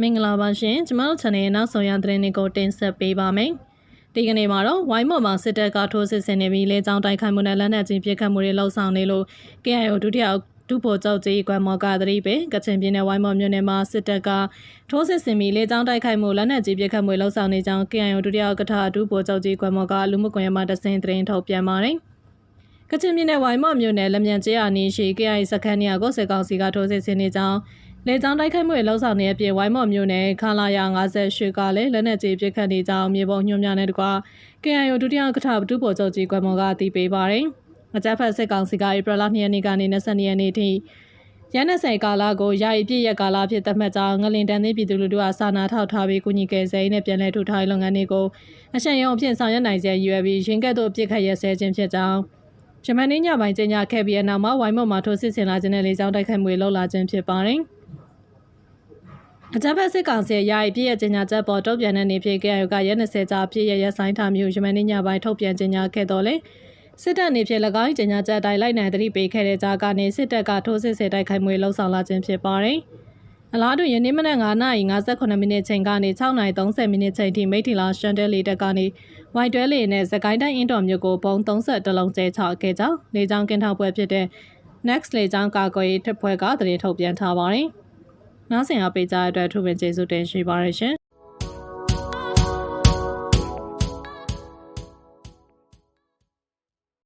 မင်္ဂလာပါရှင်ကျမတို့ channel ရဲ့နောက်ဆုံးရသတင်းတွေကိုတင်ဆက်ပေးပါမယ်။ဒီကနေ့မှာတော့ဝိုင်းမော်မှာစစ်တပ်ကထိုးစစ်ဆင်နေပြီးလေကြောင်းတိုက်ခိုက်မှုနဲ့လက်နက်ကြီးပစ်ခတ်မှုတွေလှုပ်ဆောင်နေလို့ KIO ဒုတိယဒုဗိုလ်ချုပ်ကြီးကွမ်မော်ကသတိပေးကချင်ပြည်နယ်ဝိုင်းမော်မြို့နယ်မှာစစ်တပ်ကထိုးစစ်ဆင်ပြီးလေကြောင်းတိုက်ခိုက်မှုလက်နက်ကြီးပစ်ခတ်မှုလှုပ်ဆောင်နေကြောင်း KIO ဒုတိယဥက္ကဋ္ဌဒုဗိုလ်ချုပ်ကြီးကွမ်မော်ကလူမှုကွန်ရက်မှာတဆင့်သတင်းထုတ်ပြန်ပါတယ်။ကချင်ပြည်နယ်ဝိုင်းမော်မြို့နယ်လက်မြန်ကျေးရွာနီးရှိ KIA စခန်းနေရာကိုစစ်ကောင်စီကထိုးစစ်ဆင်နေကြောင်းလေကြောင်းတိုက်ခိုက်မှုတွေလှုပ်ဆောင်နေတဲ့အပြင်ဝိုင်းမော်မြို့နယ်ခလာရ58ကလည်းလက်နက်ကြီးပစ်ခတ်နေကြောင်းမြေပုံညွှန်များနဲ့တကွာ KIO ဒုတိယဥက္ကဋ္ဌဒုဗိုလ်ချုပ်ကြီးကွမ်မော်ကတည်ပေးပါတယ်။အကြမ်းဖက်စစ်ကောင်စီကဧပြီလ2ရက်နေ့ကနေ22ရက်နေ့ထိရန်20ကာလကိုယာယီပြည့်ရက်ကာလဖြစ်သတ်မှတ်ကြောင်းငလင်တန်းသေးပြည်သူလူထုအားစာနာထောက်ထားပြီးကုညီကယ်ဆယ်ရေးနဲ့ပြန်လည်ထူထောင်လုပ်ငန်းတွေကိုအရှက်ရုံအဖြစ်ဆောင်ရွက်နိုင်စေရည်ရွယ်ပြီးရင်းကဲ့သို့ပြစ်ခတ်ရစဲခြင်းဖြစ်ကြောင်းဂျမန်နေ့ညပိုင်းကျင်းပခဲ့ပြီးနောက်မှာဝိုင်းမော်မှာထိုးစစ်ဆင်လာခြင်းနဲ့လေကြောင်းတိုက်ခိုက်မှုတွေလှုပ်လာခြင်းဖြစ်ပါတယ်။အကြမ်းဖက်စစ်ကောင်စီရဲ့ယာယီပြည့်ရဲ့ကြေညာချက်ပေါ်တုံ့ပြန်တဲ့နေဖြစ် KIO ကရက်20ကြာပြည့်ရဲ့ရက်ဆိုင်ထားမျိုးဂျမန်နေ့ညပိုင်းထုတ်ပြန်ကြေညာခဲ့တော်လဲစစ်တပ်နေဖြစ်၎င်းကြေညာချက်အတိုင်းလိုက်နိုင်သတိပေးခဲ့တဲ့ကြားကနေစစ်တပ်ကထိုးစစ်ဆင်တိုက်ခိုက်မှုလှုပ်ဆောင်လာခြင်းဖြစ်ပါတယ်။အလားတူယနေ့မနက်9:58မိနစ်ချိန်ကနေ6:30မိနစ်ချိန်ထိမိထီလာရှန်တဲလီတက်ကနေဝိုင်တွဲလီနဲ့စကိုင်းတိုင်းအင်းတော်မြို့ကိုပုံ31လုံးကျဲချခဲ့ကြောင်းလေကြောင်းကင်းထောက်ပွဲဖြစ်တဲ့ Next လေကြောင်းကာကွယ်ရေးတပ်ဖွဲ့ကသတင်းထုတ်ပြန်ထားပါတယ်။နောက်ဆင်အားပေးကြတဲ့အတွက်ထူးပင်ကျေးဇူးတင်ရှိပါရရှင်